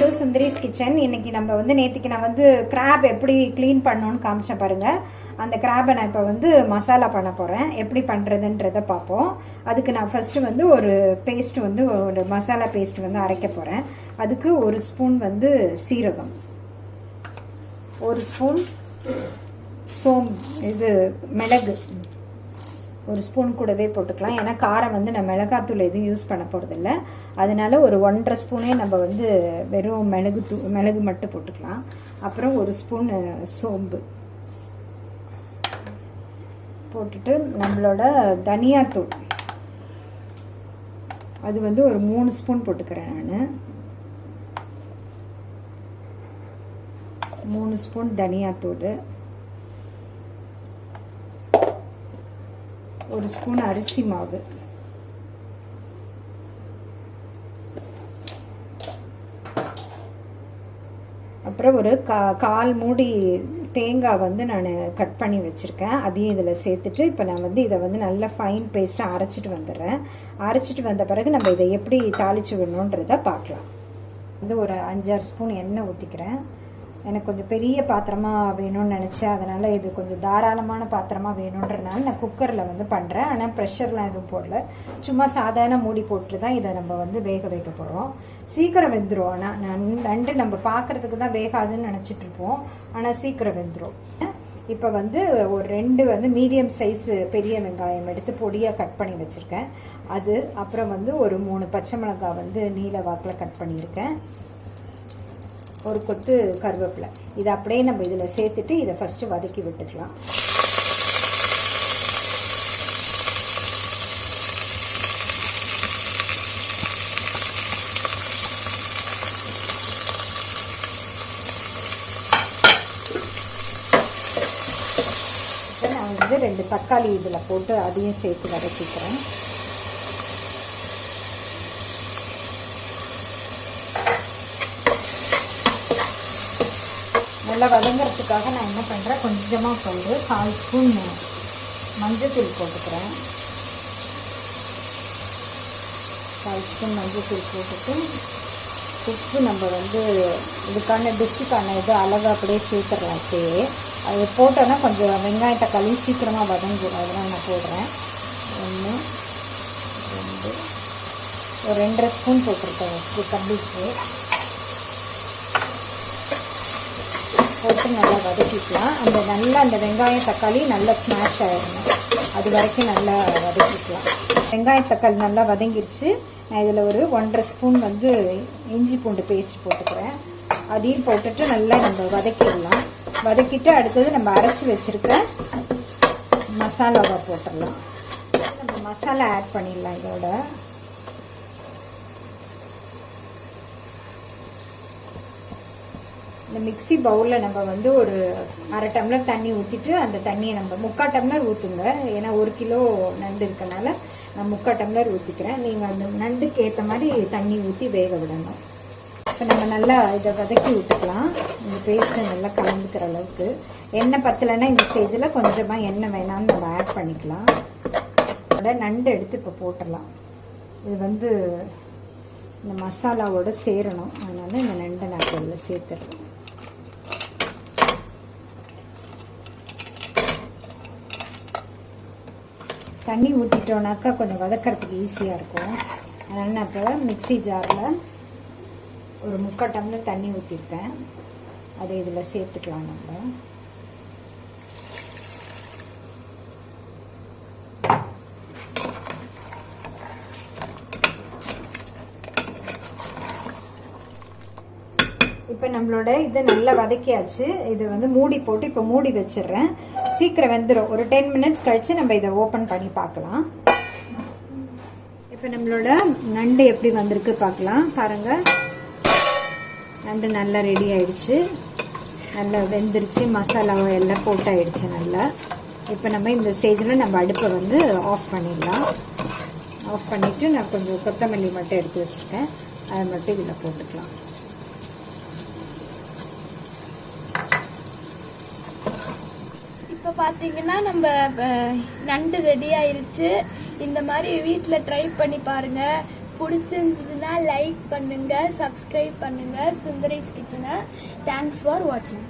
Welcome to Sundari's kitchen. இன்னைக்கு நம்ம வந்து நேற்றுக்கு நான் வந்து கிராப் எப்படி க்ளீன் பண்ணணும்னு காமிச்சேன் பாருங்கள். அந்த கிராபை நான் இப்போ வந்து மசாலா பண்ண போகிறேன். எப்படி பண்ணுறதுன்றதை பார்ப்போம். அதுக்கு நான் ஃபஸ்ட்டு வந்து ஒரு பேஸ்ட் வந்து ஒரு மசாலா பேஸ்ட் வந்து அரைக்க போகிறேன். அதுக்கு ஒரு ஸ்பூன் வந்து சீரகம், ஒரு ஸ்பூன் மிளகு ஒரு ஸ்பூன் கூடவே போட்டுக்கலாம். ஏன்னா காரம் வந்து நான் மிளகாத்தூள் எதுவும் யூஸ் பண்ண போகிறதில்ல. அதனால ஒரு 1.5 ஸ்பூனே நம்ம வந்து வெறும் மிளகு மட்டும் போட்டுக்கலாம். அப்புறம் ஒரு ஸ்பூன் சோம்பு போட்டுட்டு நம்மளோட தனியாத்தூள் அது வந்து ஒரு 3 ஸ்பூன் போட்டுக்கிறேன். நான் 3 ஸ்பூன் தனியாத்தூள், ஒரு ஸ்பூன் அரிசி மாவு, அப்புறம் ஒரு கால் மூடி தேங்காய் வந்து நான் கட் பண்ணி வச்சுருக்கேன். அதையும் இதில் சேர்த்துட்டு இப்போ நான் வந்து இதை வந்து நல்லா ஃபைன் பேஸ்ட்டாக அரைச்சிட்டு வந்துடுறேன். அரைச்சிட்டு வந்த பிறகு நம்ம இதை எப்படி தாளித்து விடணுன்றதை பார்க்கலாம். வந்து ஒரு 5-6 ஸ்பூன் எண்ணெய் ஊற்றிக்கிறேன். எனக்கு கொஞ்சம் பெரிய பாத்திரமாக வேணும்னு நினச்சேன். அதனால் இது கொஞ்சம் தாராளமான பாத்திரமாக வேணுன்றனால நான் குக்கரில் வந்து பண்ணுறேன். ஆனால் ப்ரெஷர்லாம் எதுவும் போடல, சும்மா சாதாரண மூடி போட்டு தான் இதை நம்ம வந்து வேக வைக்க போகிறோம். சீக்கிரம் வெந்துடும். ஆனால் நண்டு நம்ம பார்க்குறதுக்கு தான் வேகாதுன்னு நினச்சிட்ருப்போம், ஆனால் சீக்கிரம் வெந்துடும். இப்போ வந்து ஒரு 2 வந்து மீடியம் சைஸு பெரிய வெங்காயம் எடுத்து பொடியாக கட் பண்ணி வச்சுருக்கேன். அது அப்புறம் வந்து ஒரு 3 பச்சை மிளகாய் வந்து நீல வாக்கில் கட் பண்ணியிருக்கேன். ஒரு கொத்து கருவேப்பிலை. இதை அப்படியே நம்ம இதில் சேர்த்துட்டு இதை ஃபஸ்ட்டு வதக்கி விட்டுக்கலாம். இப்போ நான் வந்து 2 தக்காளி இதில் போட்டு அதையும் சேர்த்து வதக்கிக்கிறேன். நல்லா வதங்கிறதுக்காக நான் என்ன பண்ணுறேன், கொஞ்சமாக போட்டு 1/4 ஸ்பூன் மஞ்சத்தூள் போட்டுக்கிறேன். 1/4 ஸ்பூன் மஞ்சத்தூள் போட்டுட்டு உப்பு நம்ம வந்து இதுக்கான டிஷ்ஷுக்கான இது அளவாக அப்படியே சேர்த்துடலாம். அப்படியே அது போட்டோன்னா கொஞ்சம் வெங்காயம் தக்காளி சீக்கிரமாக வதங்கும். அதெல்லாம் நான் போடுறேன். 1 2 ஒரு 2.5 ஸ்பூன் போட்டிருக்கேன் உப்பு, கண்டிப்பு போட்டு நல்லா வதக்கிக்கலாம். அந்த வெங்காயம் தக்காளி நல்லா ஸ்மாஷ் ஆகிடணும், அது வரைக்கும் நல்லா வதக்கிக்கலாம். வெங்காயம் தக்காளி நல்லா வதங்கிருச்சு. நான் இதில் ஒரு 1.5 ஸ்பூன் வந்து இஞ்சி பூண்டு பேஸ்ட் போட்டுக்கிறேன். அதையும் போட்டுட்டு நல்லா நம்ம வதக்கிடலாம். வதக்கிட்டு அடுத்தது நம்ம அரைச்சி வச்சுருக்க மசாலாவை போட்டுடலாம். நம்ம மசாலா ஆட் பண்ணிடலாம். இதோட இந்த மிக்சி பவுலில் நம்ம வந்து ஒரு 1/2 டம்ளர் தண்ணி ஊற்றிட்டு அந்த தண்ணியை நம்ம 3/4 டம்ளர் ஊற்றுங்க. ஏன்னா 1 கிலோ நண்டு இருக்கனால நான் 3/4 டம்ளர் ஊற்றிக்கிறேன். நீங்கள் அந்த நண்டுக்கு ஏற்ற மாதிரி தண்ணி ஊற்றி வேக விடணும். இப்போ நம்ம நல்லா இதை வதக்கி விட்டுக்கலாம். இந்த பேஸ்ட்டை நல்லா கலந்துக்கிற அளவுக்கு. எண்ணெய் பத்தலைன்னா இந்த ஸ்டேஜில் கொஞ்சமாக எண்ணெய் வேணாம்னு நம்ம ஆட் பண்ணிக்கலாம். அதோட நண்டு எடுத்து இப்போ போட்டுடலாம். இது வந்து இந்த மசாலாவோட சேரணும், அதனால் இந்த நண்டை நான் இதில் சேர்த்துடுறேன். தண்ணி ஊற்றிட்டோன்னாக்கா கொஞ்சம் வதக்கிறதுக்கு ஈஸியாக இருக்கும். அதனால் நான் இப்போ மிக்சி ஜாரில் ஒரு 3/4 டம்ளர் தண்ணி ஊற்றிருக்கேன். அதை இதில் சேர்த்துக்கலாம். நம்ம இப்போ நம்மளோட இது நல்லா வதக்கியாச்சு. இது வந்து மூடி போட்டு இப்போ மூடி வச்சிடுறேன். சீக்கிரம் வெந்துடும். ஒரு 10 மினிட்ஸ் கழித்து நம்ம இதை ஓப்பன் பண்ணி பார்க்கலாம். இப்போ நம்மளோட நண்டு எப்படி வந்திருக்கு பார்க்கலாம். பாருங்கள், நண்டு நல்லா ரெடி ஆயிடுச்சு, நல்லா வெந்துருச்சு, மசாலாவை எல்லாம் போட்டாயிடுச்சு நல்லா. இப்போ நம்ம இந்த ஸ்டேஜில் நம்ம அடுப்பை வந்து ஆஃப் பண்ணிடலாம். ஆஃப் பண்ணிவிட்டு நான் கொஞ்சம் கொத்தமல்லி மட்டும் எடுத்து வச்சுருக்கேன், அதை மட்டும் இதில் போட்டுக்கலாம். இப்போ பார்த்தீங்கன்னா நம்ம நண்டு ரெடி ஆயிடுச்சு. இந்த மாதிரி வீட்டில் ட்ரை பண்ணி பாருங்கள். பிடிச்சிருந்ததுன்னா லைக் பண்ணுங்க, சப்ஸ்கிரைப் பண்ணுங்க சுந்தரிஸ் கிச்சனை. தேங்க்ஸ் ஃபார் வாட்சிங்.